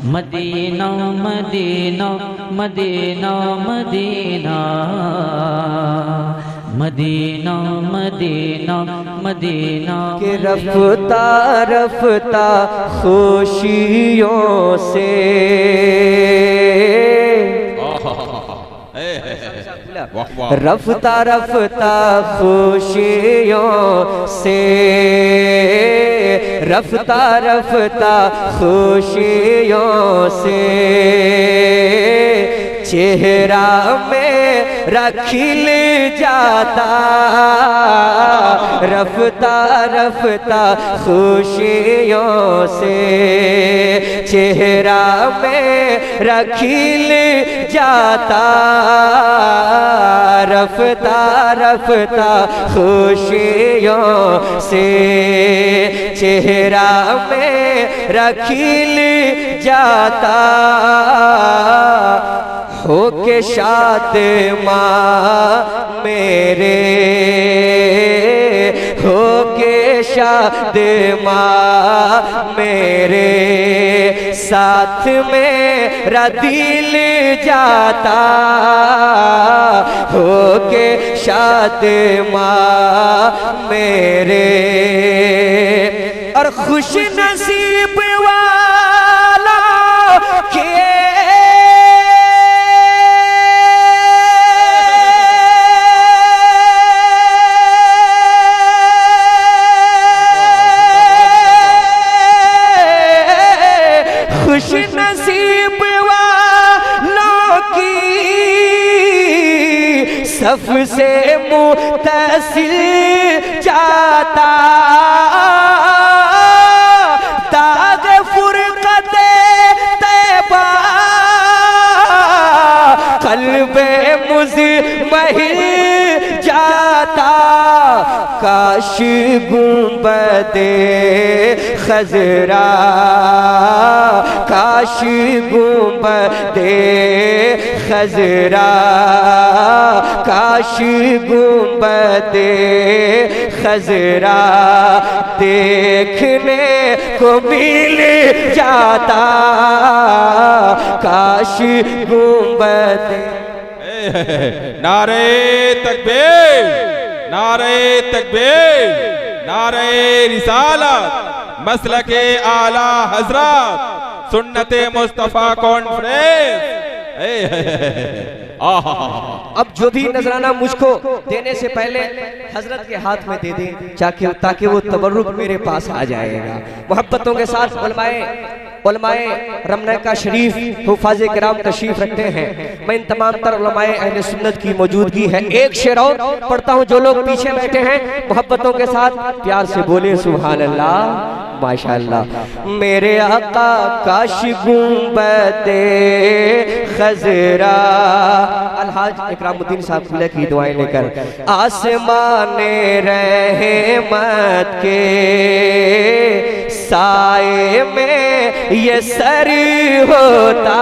Medina Madina Madina Madina Madina Madina Madina के रफ्ता रफ्ता खुशियों से रफ्ता रफ्ता खुशियों से रफ्ता रफ्ता खुशियों से चेहरा मेरा खिल जाता रफ्ता रफ्ता खुशियों से चेहरा मेरा खिल जाता रफ्ता रफ्ता खुशियों से चेहरा मेरा खिल जाता हो के शाद माँ मेरे हो के शाद माँ मेरे साथ मेरा दिल जाता हो के शाद माँ मेरे और खुश नसीब वाला के खुश नसीब वालों की सबसे मुतसिल जाता दाग फुरकत तैबा कल्बे मुज़महिल जाता काश गुंबदे खजरा काश गुंबदे खजरा काश गुंबदे खजरा देखने को मिल जाता काश गुंबदे नारे तकबीर नारे तकबीर नारे रिसालत मसलके आला हजरत सुन्नते मुस्तफा कॉन्फ्रेंस। अब जो भी नजराना मुझको देने से पहले हजरत के हाथ में दे दें ताकि वो तबर्रुक मेरे पास आ जाएगा। मोहब्बतों के साथ उलमाए रमना का शरीफ हुफाज़े किराम तशरीफ रखते हैं। मैं इन तमाम तर उलमाए अहले सुन्नत की मौजूदगी है। एक शेर और पढ़ता हूँ, जो लोग पीछे बैठे हैं मोहब्बतों के साथ प्यार से बोले सुभान अल्लाह माशाअल्लाह। मेरे आका काश गुंबदे खजरा अलहाज इकरामुद्दीन साहब की दुआएं लेकर आसमाने रहमत के साए में ये सर होता।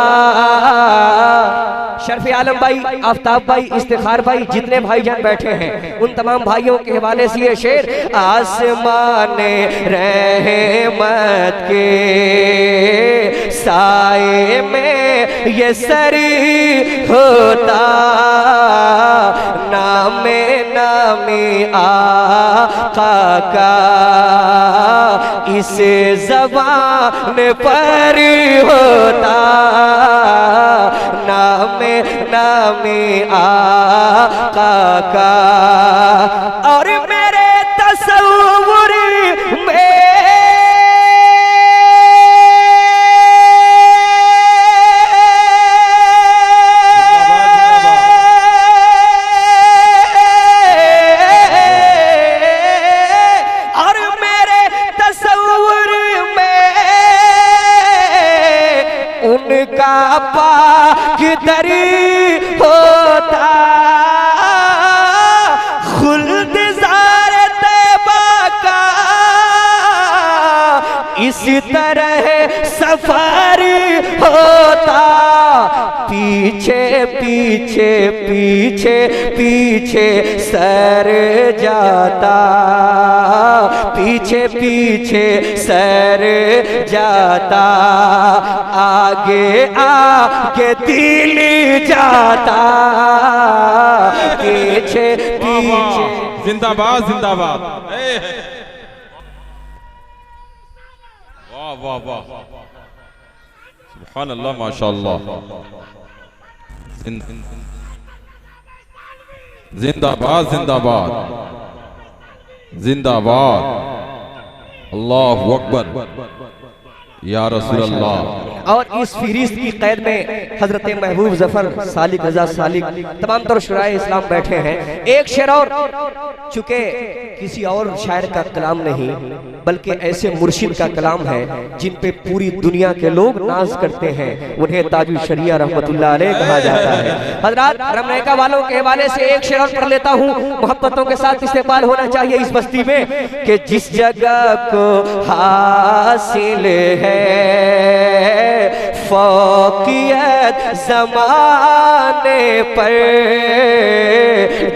शर्फी आलम भाई, आफ्ताब भाई, इस्तिखार भाई, जितने भाईजान बैठे हैं उन तमाम भाइयों के हवाले से ये शेर आसमाने रहमत के साए में ये सर होता। नामे नामी आका का इस ज़बान पर होता। नामे नामी आका का और मेरे तसव्वुर में उनका पाक दरी होता। खुल्द ज़ार तैबा का इस तरह सफर होता। पीछे पीछे पीछे पीछे सर जाता। पीछे पीछे सर जाता। आगे आगे दिल जाता, पीछे पीछे। जिंदाबाद जिंदाबाद। वाह वाह वाह, सुभान अल्लाह, माशाअल्लाह। जिंदाबाद जिंदाबाद जिंदाबाद, अल्लाहु अकबर, या रसूल अल्लाह। और इस फहरिस्त की कैद में हजरत महबूब जफर सालिक रजा सालिक तमाम तर शुराए इस्लाम बैठे हैं। एक शेर और, चूंकि किसी और शायर का कलाम नहीं बल्कि ऐसे मुर्शिद का कलाम है जिन पे पूरी दुनिया के लोग नाज करते हैं, उन्हें ताजुल शरिया रहमतुल्लाह अलैह कहा जाता है। हजरात, रमनैका वालों के हवाले से एक शेर और पढ़ लेता हूँ। मोहब्बतों के साथ इस्तेमाल होना चाहिए इस बस्ती में कि जिस जगह को हासिल है फौकियत ज़माने पर,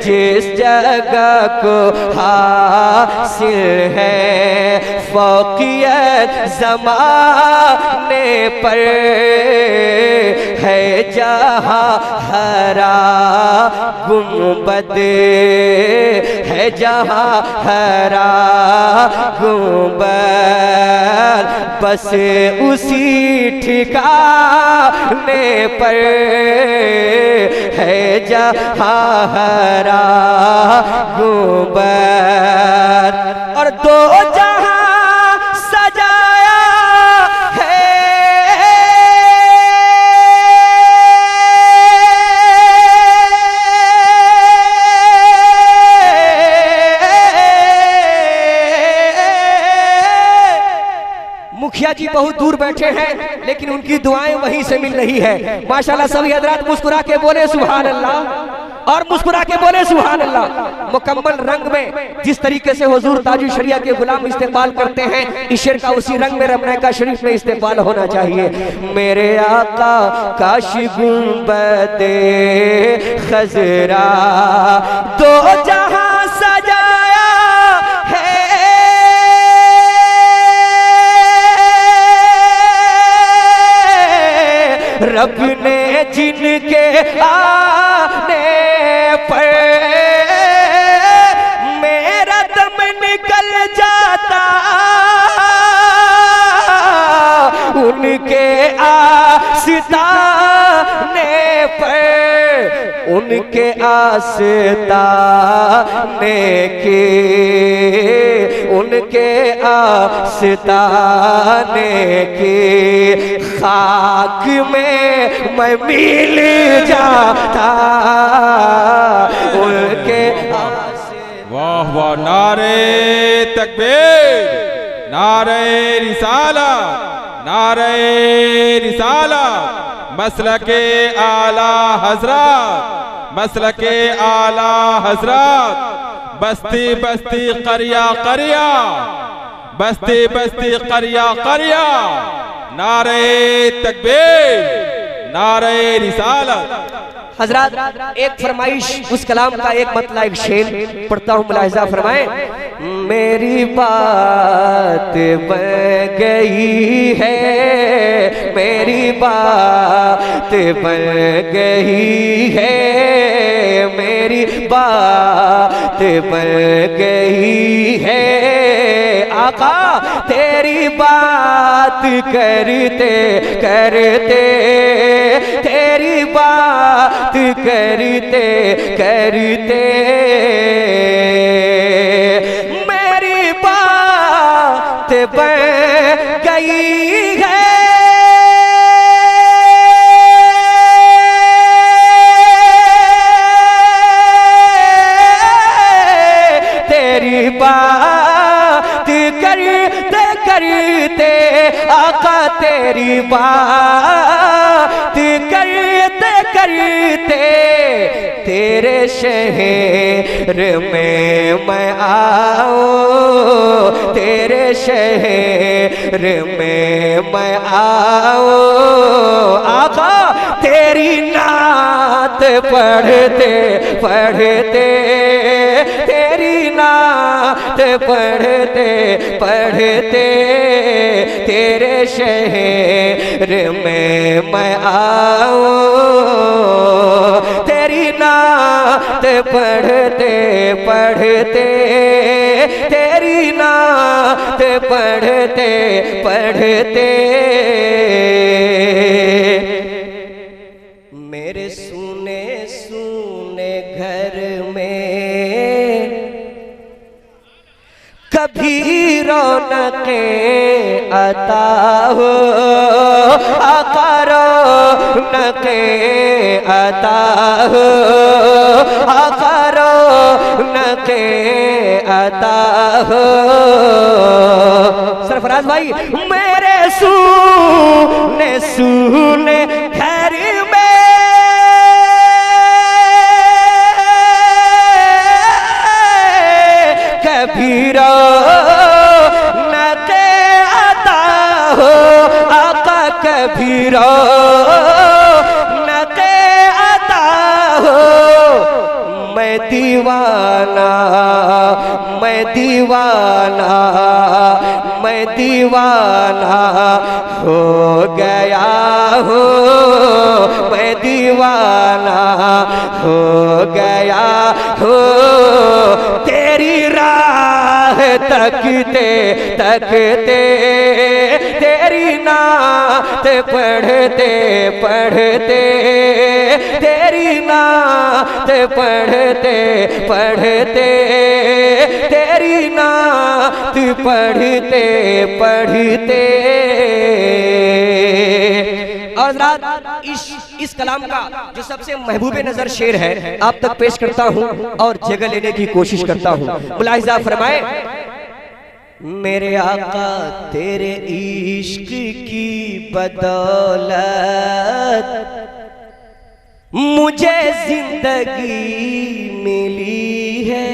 जिस जगह को हासिल है फौकियत ज़माने पर, है जहाँ हरा गुंबद, है जहाँ हरा गुंबद, बस उसी ठिकाने पर, है जहाँ हरा गुंबद, और दो जहाँ सजाया है मुखिया जी बहुत दूर बैठे हैं लेकिन उनकी दुआएं वहीं से मिल रही है। माशाल्लाह सभी हजरात मुस्कुरा के बोले सुभान अल्लाह, और मुस्कुरा के बोले सुभान अल्लाह। मुकम्मल रंग में जिस तरीके से हुजूर ताजुल शरिया के गुलाम इस्तेमाल करते हैं, इस शेर का उसी रंग में रमनैका शरीफ में इस्तेमाल होना चाहिए। मेरे आका काश गुंबदे खजरा दो जहां सजाया है, रब ने जिनके आने पर मेरा दम निकल जाता, उनके आस्ताने पर, उनके आस्ताने के, उनके आस्ताने के खाक में मैं मिल जाता, उनके वाह वाह, नारे तकबीर, नारे रिसालत, नारे रिसालत, मसलके आला हजरत, मसलके आला हजरत, बस्ती बस्ती करिया करिया, बस्ती बस्ती करिया करिया, नारे तकबीर, नारे रिसालत। हजरात, एक फरमाइश उस कलाम का एक मतला एक शेर पढ़ता हूँ, मुलाहिजा फरमाएं। मेरी बात बन गई है, मेरी बात बन गई है, मेरी बात बन गई है, आका तेरी बात करते करते, तेरी बात करते करते मेरी बात बन गई है, तेरी बात करते करते आका, तेरी बात करते करते तेरे शहर में मैं आऊं, तेरे शहर में मैं आऊं, आका तेरी नात पढ़ते पढ़ते, तेरी नात पढ़ते पढ़ते तेरे शहर में मैं आऊं, तेरी नात पढ़ते पढ़ते, तेरी नात पढ़ते पढ़ते, मेरे सुने सुने घर में कभी रौनकें अता हो, आका रौनकें अता हो, आका रौनकें अता हो। सरफराज भाई, मेरे सुने सुने घर में कभी रौनकें अता हो, आका कभी रौनकें अता हो। मैं दीवाना, मैं दीवाना, मैं दीवाना हो गया हूँ, मैं दीवाना हो गया हूँ। तेरी राह तकते तकते, तेरी नात पढ़ते पढ़ते, तेरी नात पढ़ते पढ़ते, तेरी नात पढ़ते पढ़ते। और रात इस कलाम का जो सबसे महबूब नजर शेर है आप तक पेश करता हूँ और जगह लेने की कोशिश करता हूँ। मुलाहिजा फरमाए, मेरे आका तेरे इश्क की बदौलत मुझे जिंदगी मिली है,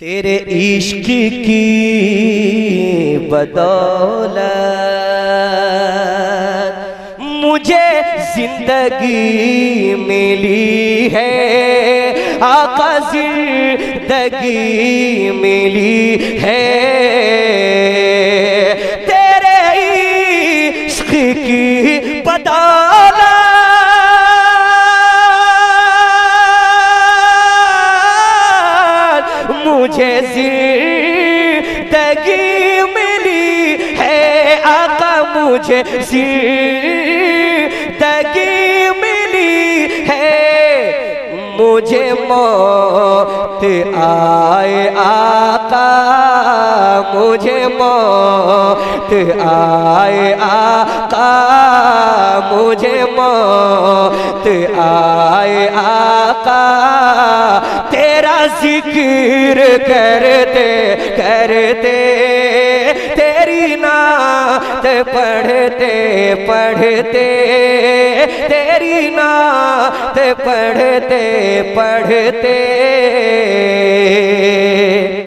तेरे इश्क की बदौलत मुझे जिंदगी मिली है, आका जिंदगी मिली है। तेरे इश्क की बदौलत मुझे जिंदगी मिली है, आका मुझे जिंदगी मिली है। मुझे मौत आए आका, मुझे मौत आए आका, मुझे मौत आए आका, तेरा जिक्र करते करते, तेरी नात पढ़ते पढ़ते, तेरी नात पढ़ते पढ़ते।